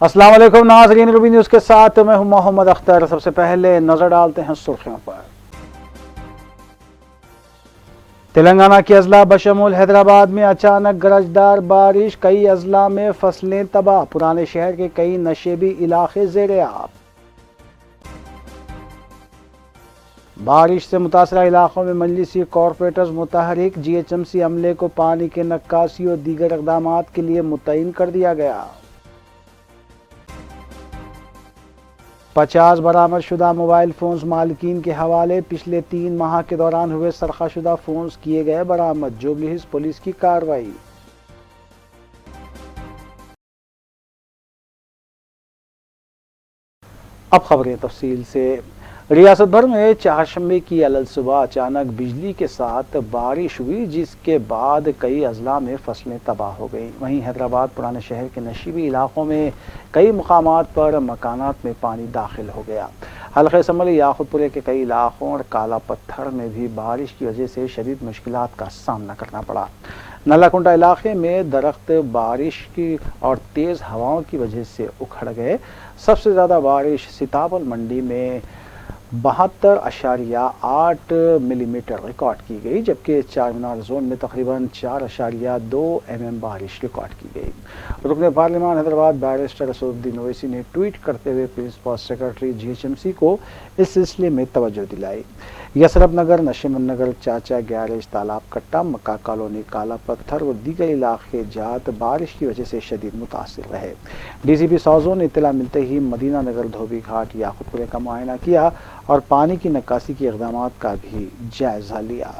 السلام علیکم ناظرین، روبی نیوز کے ساتھ میں ہوں محمد اختر۔ سب سے پہلے نظر ڈالتے ہیں سرخیوں پر۔ تلنگانہ کے اضلاع بشمول حیدرآباد میں اچانک گرجدار بارش، کئی اضلاع میں فصلیں تباہ، پرانے شہر کے کئی نشیبی علاقے زیر آب۔ بارش سے متاثرہ علاقوں میں مجلسی کارپوریٹرز متحرک، جی ایچ ایم سی عملے کو پانی کی نکاسی اور دیگر اقدامات کے لیے متعین کر دیا گیا۔ 50 برآمد شدہ موبائل فونز مالکین کے حوالے، پچھلے 3 ماہ کے دوران ہوئے سرقہ شدہ فونز کیے گئے برآمد، جوبلی ہلز پولیس کی کارروائی۔ اب خبریں تفصیل سے۔ ریاست بھر میں چہارشنبے کی الصبح اچانک بجلی کے ساتھ بارش ہوئی، جس کے بعد کئی اضلاع میں فصلیں تباہ ہو گئیں۔ وہیں حیدرآباد پرانے شہر کے نشیبی علاقوں میں کئی مقامات پر مکانات میں پانی داخل ہو گیا۔ حلقہ اسمبلی یاقوت پورے کے کئی علاقوں اور کالا پتھر میں بھی بارش کی وجہ سے شدید مشکلات کا سامنا کرنا پڑا۔ نلا کنڈا علاقے میں درخت بارش کی اور تیز ہواؤں کی وجہ سے اکھڑ گئے۔ سب سے زیادہ بارش سیتابل منڈی میں 72.8 ملی میٹر ریکارڈ کی گئی، جبکہ چار مینار زون میں تقریباً 4.2 mm بارش ریکارڈ کی گئی۔ رکن پارلیمان حیدرآباد بیرسٹر اسد الدین اویسی نے ٹویٹ کرتے ہوئے principal secretary G H M C کو اس سلسلے میں توجہ دلائی۔ یسرف نگر، نشیمن نگر، چاچا گیارج، تالاب کٹا، مکہ کالونی، کالا پتھر اور دیگر علاقے جات بارش کی وجہ سے شدید متاثر رہے۔ ڈی سی پی ساؤزون نے اطلاع ملتے ہی مدینہ نگر، دھوبی گھاٹ، یاقوت پورے کا معائنہ کیا اور پانی کی نکاسی کے اقدامات کا بھی جائزہ لیا۔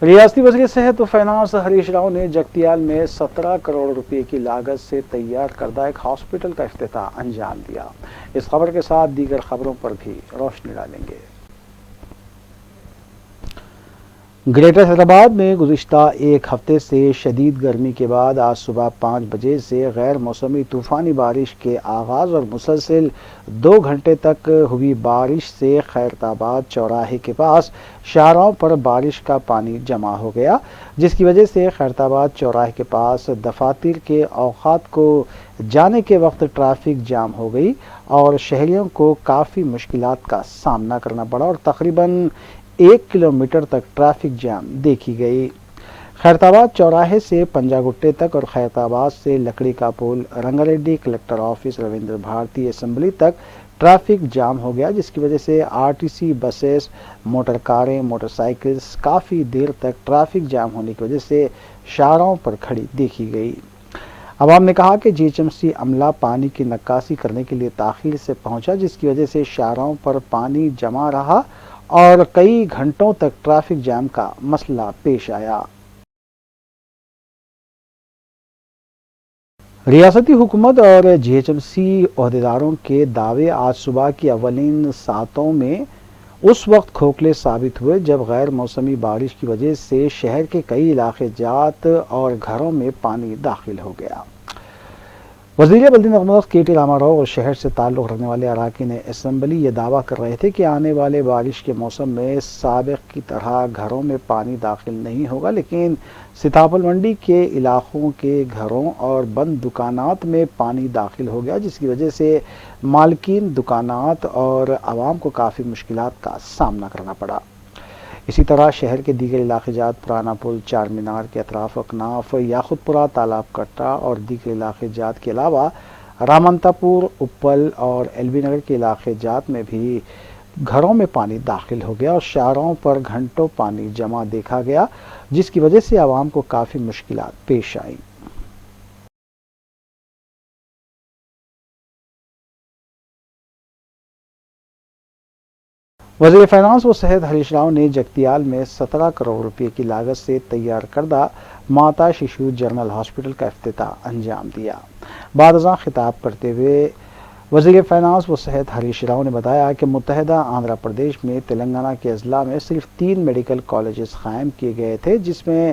ریاستی وزیر صحت و فائنانس ہریش راؤ نے جگتیال میں 17 کروڑ روپے کی لاگت سے تیار کردہ ایک ہاسپٹل کا افتتاح انجام دیا۔ اس خبر کے ساتھ دیگر خبروں پر بھی روشنی ڈالیں گے۔ گریٹر حیدرآباد میں گزشتہ ایک ہفتے سے شدید گرمی کے بعد آج صبح 5 بجے سے غیر موسمی طوفانی بارش کے آغاز اور مسلسل 2 گھنٹے تک ہوئی بارش سے خیرتآباد چوراہے کے پاس شاہراہوں پر بارش کا پانی جمع ہو گیا، جس کی وجہ سے خیرتآباد چوراہے کے پاس دفاتر کے اوقات کو جانے کے وقت ٹریفک جام ہو گئی اور شہریوں کو کافی مشکلات کا سامنا کرنا پڑا اور تقریباً 1 کلومیٹر تک ٹریفک جام دیکھی گئی۔ خیرتآباد چوراہے سے پنجا گٹے تک اور خیرتآباد سے لکڑی کا پل، رنگا ریڈی کلکٹر آفس، رویندر بھارتی اسمبلی تک ٹریفک جام ہو گیا، جس کی وجہ سے آر ٹی سی بسیں، موٹر کاریں، موٹر سائیکلز کافی دیر تک ٹریفک جام ہونے کی وجہ سے شاہراہوں پر کھڑی دیکھی گئی۔ عوام نے کہا کہ جی ایچ ایم سی عملہ پانی کی نکاسی کرنے کے لیے تاخیر سے پہنچا، جس کی وجہ سے شاہراہوں پر پانی جمع رہا اور کئی گھنٹوں تک ٹریفک جام کا مسئلہ پیش آیا۔ ریاستی حکومت اور جی ایچ ایم سی عہدیداروں کے دعوے آج صبح کی اولین ساعتوں میں اس وقت کھوکھلے ثابت ہوئے جب غیر موسمی بارش کی وجہ سے شہر کے کئی علاقے جات اور گھروں میں پانی داخل ہو گیا۔ وزیر بلدی نقمت کے ٹی راما راؤ اور شہر سے تعلق رکھنے والے اراکین اسمبلی یہ دعویٰ کر رہے تھے کہ آنے والے بارش کے موسم میں سابق کی طرح گھروں میں پانی داخل نہیں ہوگا، لیکن سیتابل منڈی کے علاقوں کے گھروں اور بند دکانات میں پانی داخل ہو گیا، جس کی وجہ سے مالکین دکانات اور عوام کو کافی مشکلات کا سامنا کرنا پڑا۔ اسی طرح شہر کے دیگر علاقے جات، پرانا پل، چار مینار کے اطراف اکناف، یاقوت پورہ، تالاب کٹا اور دیگر علاقے جات کے علاوہ رامنتا پور، اپل اور ایل بی نگر کے علاقے جات میں بھی گھروں میں پانی داخل ہو گیا اور شاہراہوں پر گھنٹوں پانی جمع دیکھا گیا، جس کی وجہ سے عوام کو کافی مشکلات پیش آئیں۔ وزیر فائنانس و صحت ہریش راؤ نے جگتیال میں 17 کروڑ روپے کی لاگت سے تیار کردہ ماتا ششو جنرل ہاسپٹل کا افتتاح انجام دیا۔ بعد ازاں خطاب کرتے ہوئے وزیر فائنانس و صحت ہریش راؤ نے بتایا کہ متحدہ آندھرا پردیش میں تلنگانہ کے اضلاع میں صرف 3 میڈیکل کالجز قائم کیے گئے تھے، جس میں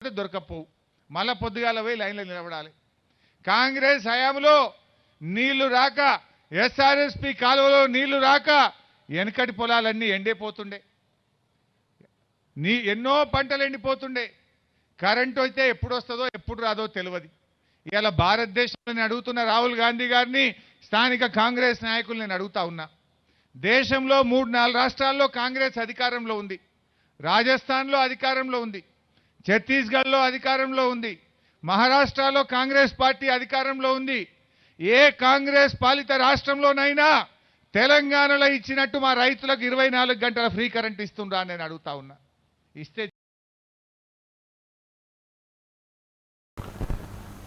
దొరకపోవు మళ్ళా పొద్దుగాల పోయి లైన్లో నిలబడాలి. కాంగ్రెస్ హయాంలో నీళ్లు రాక, ఎస్ఆర్ఎస్పి కాలువలో నీళ్లు రాక వెనకటి పొలాలన్నీ ఎండిపోతుండే, ఎన్నో పంటలు ఎండిపోతుండే. కరెంటు అయితే ఎప్పుడు వస్తుందో ఎప్పుడు రాదో తెలియదు. ఇవాళ భారతదేశంలో అడుగుతున్న రాహుల్ గాంధీ గారిని, స్థానిక కాంగ్రెస్ నాయకులు నేను అడుగుతా ఉన్నా. దేశంలో 3-4 రాష్ట్రాల్లో కాంగ్రెస్ అధికారంలో ఉంది. రాజస్థాన్లో అధికారంలో ఉంది, ఛత్తీస్గఢ్లో అధికారంలో ఉంది, మహారాష్ట్రలో కాంగ్రెస్ పార్టీ అధికారంలో ఉంది. ఏ కాంగ్రెస్ పాలిత రాష్ట్రంలోనైనా తెలంగాణలో ఇచ్చినట్టు మా రైతులకు 24 గంటల ఫ్రీ కరెంట్ ఇస్తుండ్రా అని నేను అడుగుతా ఉన్నా. ఇస్తే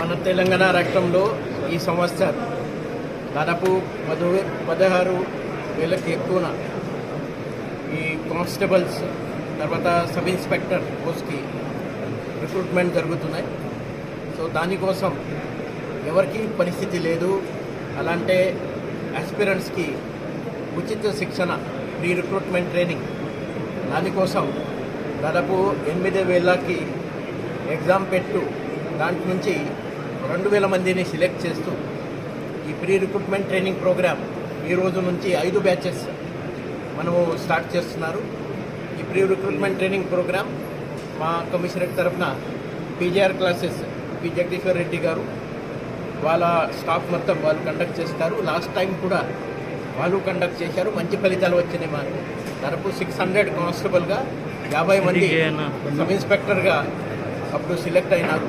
మన తెలంగాణ రాష్ట్రంలో ఈ సంవత్సరం దాదాపు 16,000 ఎక్కువన ఈ కానిస్టేబుల్స్ తర్వాత సబ్ ఇన్స్పెక్టర్ పోస్ట్కి రిక్రూట్మెంట్ జరుగుతున్నాయి. సో దానికోసం ఎవరికి పరిస్థితి లేదు, అలాంటే ఆస్పిరెంట్స్కి ఉచిత శిక్షణ ప్రీ రిక్రూట్మెంట్ ట్రైనింగ్ దానికోసం దాదాపు 8,000కి ఎగ్జామ్ పెట్టు దాంట్ నుంచి 2,000 మందిని సెలెక్ట్ చేస్తూ ఈ ప్రీ రిక్రూట్మెంట్ ట్రైనింగ్ ప్రోగ్రామ్ ఈ రోజు నుంచి 5 బ్యాచెస్ మనము స్టార్ట్ చేస్తున్నారు. ఈ ప్రీ రిక్రూట్మెంట్ ట్రైనింగ్ ప్రోగ్రామ్ మా కమిషనరేట్ తరఫున PGR classes P Jagadishwar Reddy గారు వాళ్ళ స్టాఫ్ మొత్తం వాళ్ళు కండక్ట్ చేస్తారు. లాస్ట్ టైం కూడా వాళ్ళు కండక్ట్ చేశారు, మంచి ఫలితాలు వచ్చినాయి. మాకు దాదాపు 600 కానిస్టేబుల్గా 50 మంది సబ్ ఇన్స్పెక్టర్గా అప్పుడు సెలెక్ట్ అయినారు.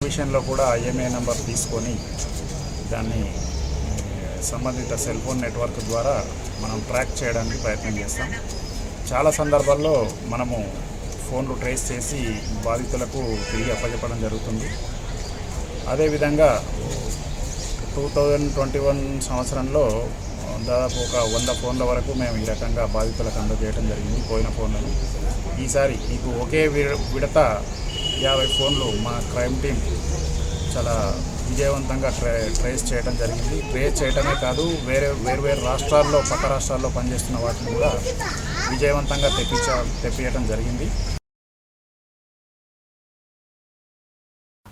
విషయంలో కూడా ఐఎంఏ నంబర్ తీసుకొని దాన్ని సంబంధిత సెల్ ఫోన్ నెట్వర్క్ ద్వారా మనం ట్రాక్ చేయడానికి ప్రయత్నం చేస్తాం. చాలా సందర్భాల్లో మనము ఫోన్లు ట్రేస్ చేసి బాధితులకు తిరిగి అప్పచెప్పడం జరుగుతుంది. అదేవిధంగా 2021 సంవత్సరంలో దాదాపు ఒక 100 ఫోన్ల వరకు మేము ఈ రకంగా బాధితులకు అందజేయడం జరిగింది, పోయిన ఫోన్లను. ఈసారి మీకు ఒకే విడత 50 ఫోన్లు మా క్రైమ్ టీం చాలా విజయవంతంగా ట్రేస్ చేయడం జరిగింది. ట్రేస్ చేయడమే కాదు, వేరు రాష్ట్రాల్లో పక్క రాష్ట్రాల్లో పనిచేస్తున్న వాటిని కూడా విజయవంతంగా తెప్పించడం జరిగింది.